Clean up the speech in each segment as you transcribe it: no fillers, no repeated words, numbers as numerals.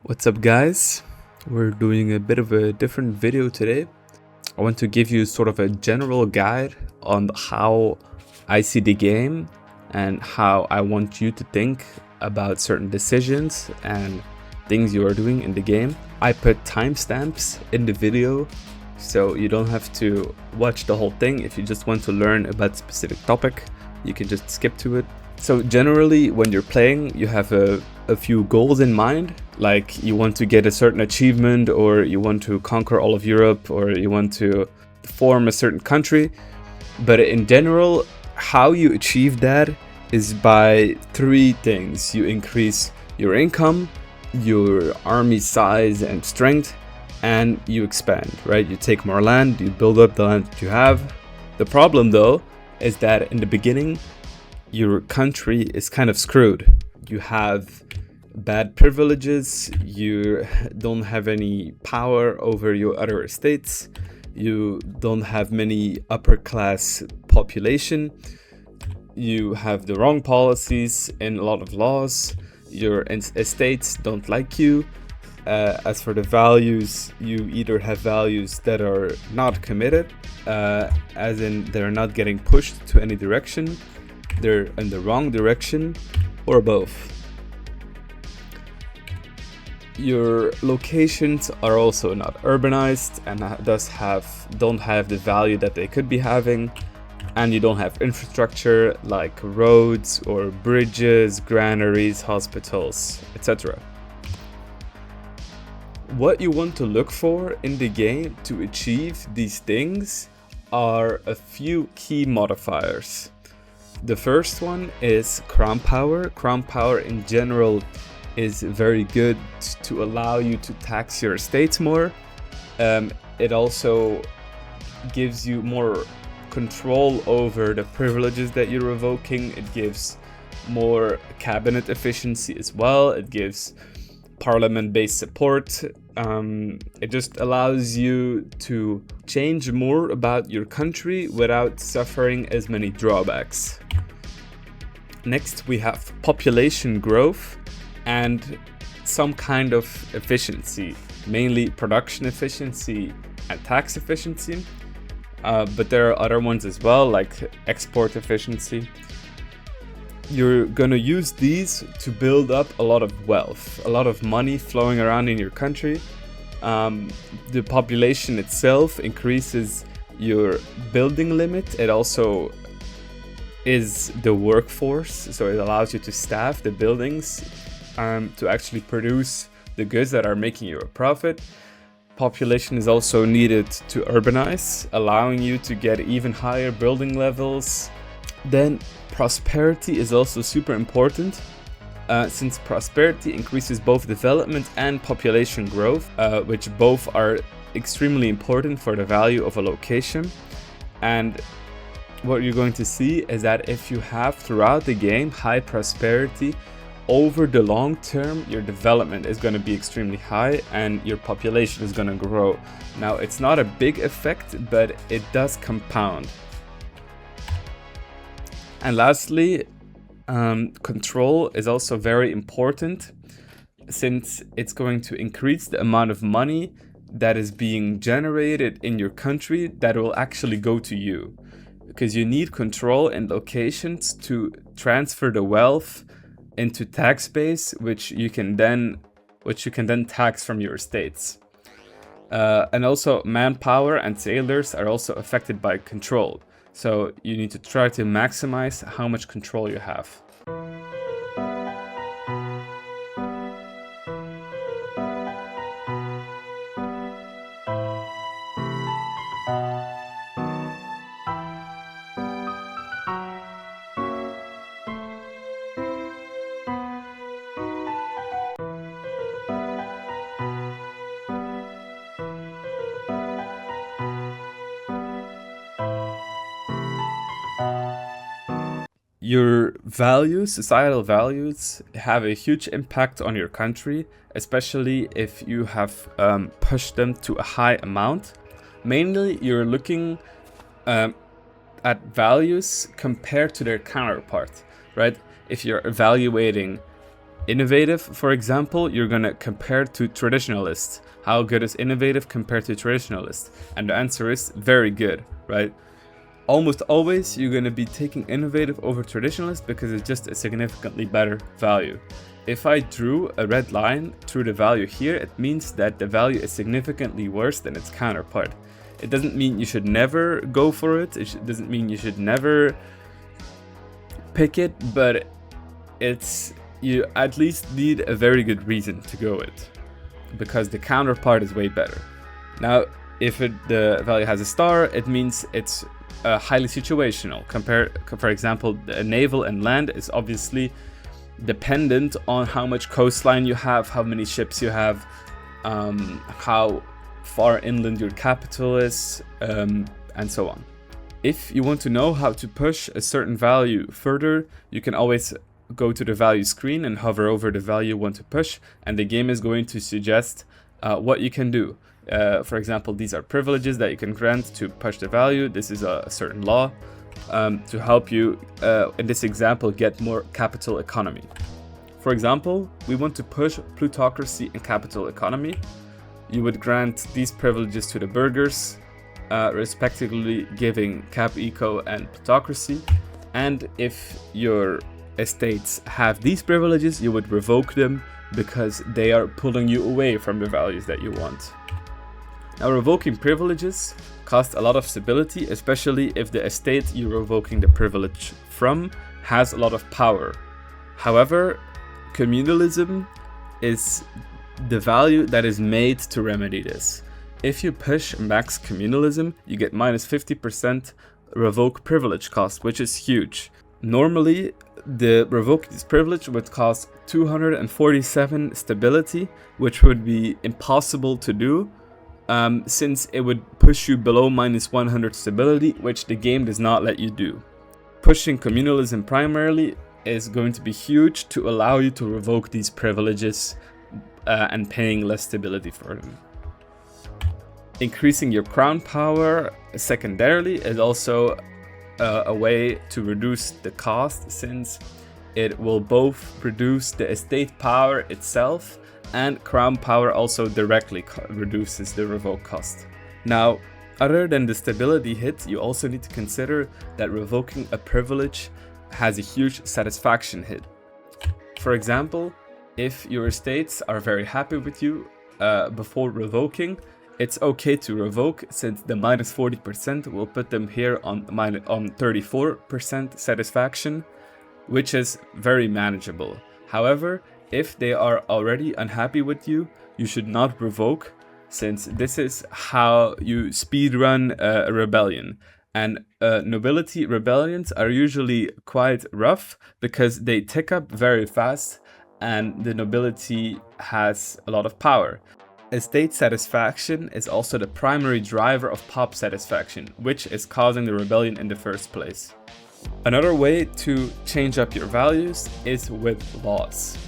What's up, guys? We're doing a bit of a different video today. I want to give you sort of a general guide on how I see the game and how I want you to think about certain decisions and things you are doing in the game. I put timestamps in the video so you don't have to watch the whole thing. If you just want to learn about a specific topic, you can just skip to it. So generally, when you're playing, you have a few goals in mind, like you want to get a certain achievement, or you want to conquer all of Europe, or you want to form a certain country. But in general, how you achieve that is by three things. You increase your income, your army size and strength, and you expand, right? You take more land, you build up the land that you have. The problem though is that in the beginning, your country is kind of screwed. You have bad privileges, you don't have any power over your other estates, you don't have many upper class population, you have the wrong policies and a lot of laws, your estates don't like you. As for the values, you either have values that are not committed, as in they're not getting pushed to any direction, they're in the wrong direction, or both. Your locations are also not urbanized and don't have the value that they could be having, and you don't have infrastructure like roads or bridges, granaries, hospitals, etc. What you want to look for in the game to achieve these things are a few key modifiers. The first one is crown power. Crown power in general is very good to allow you to tax your estates more. It also gives you more control over the privileges that you're revoking. It gives more cabinet efficiency as well. It gives parliament-based support. It just allows you to change more about your country without suffering as many drawbacks. Next, we have population growth and some kind of efficiency, mainly production efficiency and tax efficiency, but there are other ones as well, like export efficiency. You're gonna use these to build up a lot of wealth, a lot of money flowing around in your country. The population itself increases your building limit. It also is the workforce, so it allows you to staff the buildings to actually produce the goods that are making you a profit. Population is also needed to urbanize, allowing you to get even higher building levels. Then prosperity is also super important, since prosperity increases both development and population growth, which both are extremely important for the value of a location. And what you're going to see is that if you have throughout the game high prosperity, over the long term, your development is going to be extremely high and your population is going to grow. Now, it's not a big effect, but it does compound. And lastly, control is also very important, since it's going to increase the amount of money that is being generated in your country that will actually go to you. Because you need control in locations to transfer the wealth into tax base, which you can then tax from your estates. And also manpower and sailors are also affected by control. So you need to try to maximize how much control you have. Your values, societal values, have a huge impact on your country, especially if you have pushed them to a high amount. Mainly, you're looking at values compared to their counterpart, right? If you're evaluating Innovative, for example, you're gonna compare to traditionalists. How good is innovative compared to traditionalist? And the answer is very good, right? Almost always you're gonna be taking innovative over traditionalist because it's just a significantly better value. If I drew a red line through the value here, it means that the value is significantly worse than its counterpart. It doesn't mean you should never go for it. It doesn't mean you should never pick it, but you at least need a very good reason to go it, because the counterpart is way better. Now, if the value has a star, it means it's highly situational. For example, the naval and land is obviously dependent on how much coastline you have, how many ships you have, how far inland your capital is, and so on. If you want to know how to push a certain value further, you can always go to the value screen and hover over the value you want to push, and the game is going to suggest what you can do. For example, these are privileges that you can grant to push the value. This is a certain law to help you, in this example, get more capital economy. For example, we want to push plutocracy and capital economy. You would grant these privileges to the burghers, respectively giving cap eco and plutocracy. And if your estates have these privileges, you would revoke them because they are pulling you away from the values that you want. Now, revoking privileges cost a lot of stability, especially if the estate you're revoking the privilege from has a lot of power. However, communalism is the value that is made to remedy this. If you push max communalism, you get minus 50% revoke privilege cost, which is huge. Normally, the revoking this privilege would cost 247 stability, which would be impossible to do, since it would push you below minus 100 stability, which the game does not let you do. Pushing communalism primarily is going to be huge to allow you to revoke these privileges and paying less stability for them. Increasing your crown power secondarily is also a way to reduce the cost, since it will both reduce the estate power itself, and crown power also directly reduces the revoke cost. Now, other than the stability hit, you also need to consider that revoking a privilege has a huge satisfaction hit. For example, if your estates are very happy with you before revoking, it's okay to revoke, since the minus 40% will put them here on 34% satisfaction, which is very manageable. However, if they are already unhappy with you, you should not revoke, since this is how you speedrun a rebellion. And nobility rebellions are usually quite rough because they tick up very fast and the nobility has a lot of power. Estate satisfaction is also the primary driver of pop satisfaction, which is causing the rebellion in the first place. Another way to change up your values is with laws.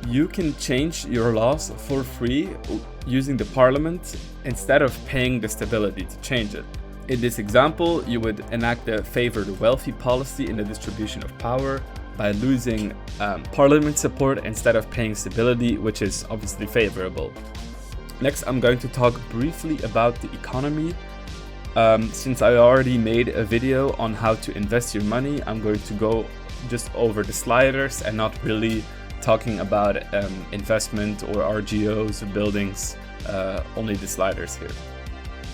You can change your laws for free using the parliament instead of paying the stability to change it. In this example, you would enact the favor the wealthy policy in the distribution of power by losing parliament support instead of paying stability, which is obviously favorable. Next, I'm going to talk briefly about the economy. Since I already made a video on how to invest your money, I'm going to go just over the sliders and not really talking about investment or RGOs or buildings, only the sliders here.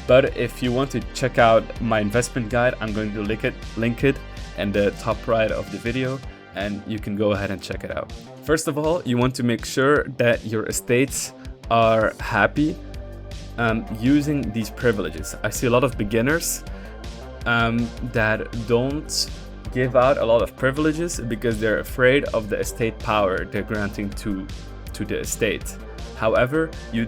But if you want to check out my investment guide, I'm going to link it in the top right of the video, and you can go ahead and check it out. First of all, you want to make sure that your estates are happy using these privileges. I see a lot of beginners that don't give out a lot of privileges because they're afraid of the estate power they're granting to the estate. However, you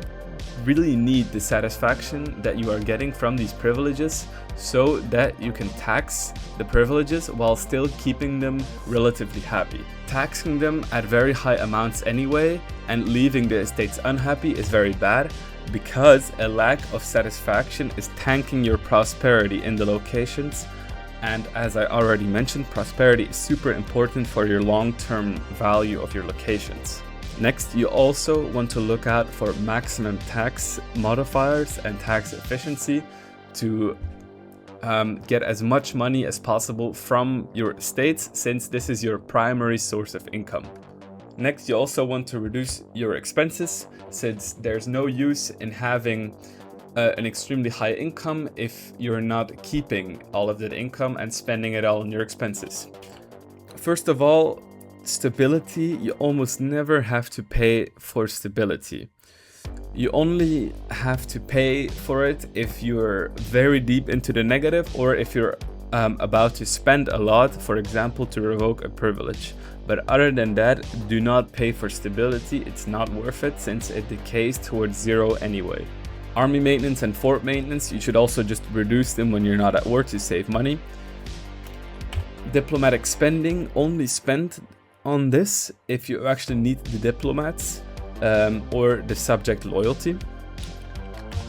really need the satisfaction that you are getting from these privileges so that you can tax the privileges while still keeping them relatively happy. Taxing them at very high amounts anyway and leaving the estates unhappy is very bad, because a lack of satisfaction is tanking your prosperity in the locations And as I already mentioned, prosperity is super important for your long-term value of your locations. Next, you also want to look out for maximum tax modifiers and tax efficiency to get as much money as possible from your estates, since this is your primary source of income. Next, you also want to reduce your expenses, since there's no use in having an extremely high income if you're not keeping all of that income and spending it all on your expenses. First of all, stability. You almost never have to pay for stability. You only have to pay for it if you're very deep into the negative, or if you're about to spend a lot, for example, to revoke a privilege. But other than that, do not pay for stability. It's not worth it, since it decays towards zero anyway. Army maintenance and fort maintenance, you should also just reduce them when you're not at war to save money. Diplomatic spending, only spend on this if you actually need the diplomats or the subject loyalty.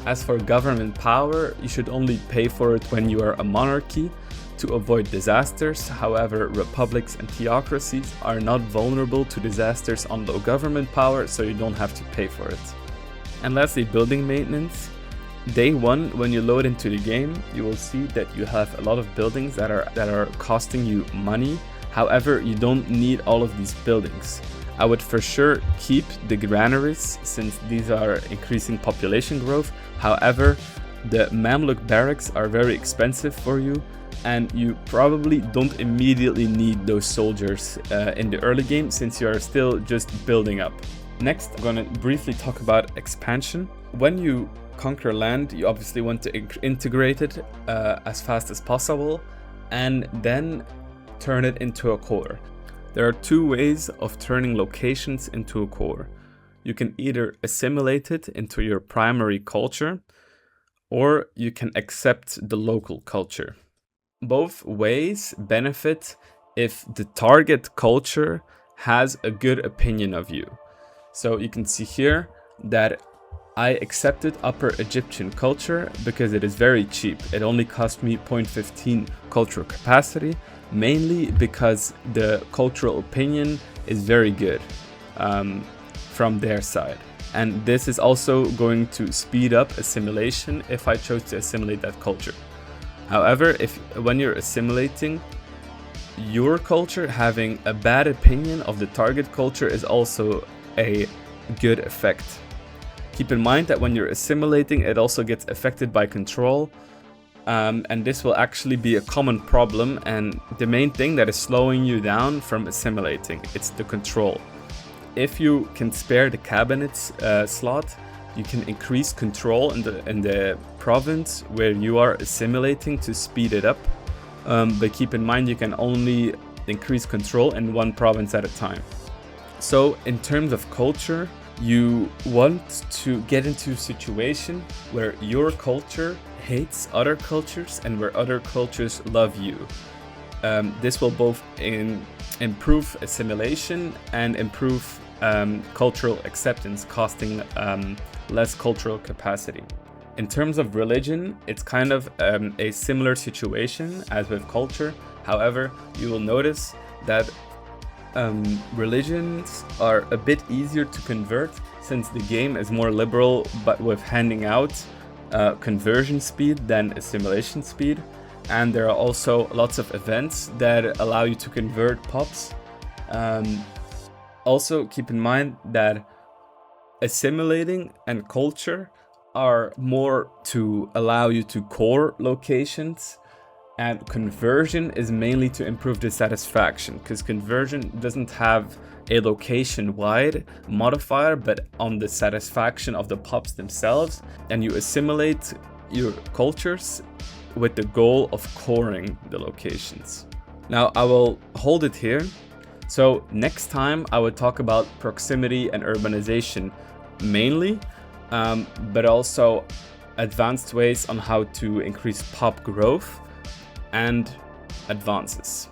As for government power, you should only pay for it when you are a monarchy to avoid disasters. However, republics and theocracies are not vulnerable to disasters on low government power, so you don't have to pay for it. And lastly, building maintenance. Day one, when you load into the game, you will see that you have a lot of buildings that are costing you money. However, you don't need all of these buildings. I would for sure keep the granaries, since these are increasing population growth. However, the Mamluk barracks are very expensive for you, and you probably don't immediately need those soldiers in the early game, since you are still just building up. Next, I'm going to briefly talk about expansion. When you conquer land, you obviously want to integrate it as fast as possible, and then turn it into a core. There are two ways of turning locations into a core. You can either assimilate it into your primary culture, or you can accept the local culture. Both ways benefit if the target culture has a good opinion of you. So you can see here that I accepted Upper Egyptian culture because it is very cheap. It only cost me 0.15 cultural capacity, mainly because the cultural opinion is very good from their side. And this is also going to speed up assimilation if I chose to assimilate that culture. However, when you're assimilating, your culture having a bad opinion of the target culture is also a good effect. Keep in mind that when you're assimilating, it also gets affected by control, and this will actually be a common problem, and the main thing that is slowing you down from assimilating, it's the control. If you can spare the cabinets slot, you can increase control in the province where you are assimilating to speed it up, but keep in mind you can only increase control in one province at a time. So in terms of culture, you want to get into a situation where your culture hates other cultures and where other cultures love you. This will both improve assimilation and improve cultural acceptance, costing less cultural capacity. In terms of religion, it's kind of a similar situation as with culture. However, you will notice that religions are a bit easier to convert, since the game is more liberal but with handing out conversion speed than assimilation speed. And there are also lots of events that allow you to convert pops. Also keep in mind that assimilating and culture are more to allow you to core locations, and conversion is mainly to improve the satisfaction, because conversion doesn't have a location-wide modifier but on the satisfaction of the pops themselves, and you assimilate your cultures with the goal of coring the locations. Now I will hold it here. So next time I would talk about proximity and urbanization mainly, but also advanced ways on how to increase pop growth and advances.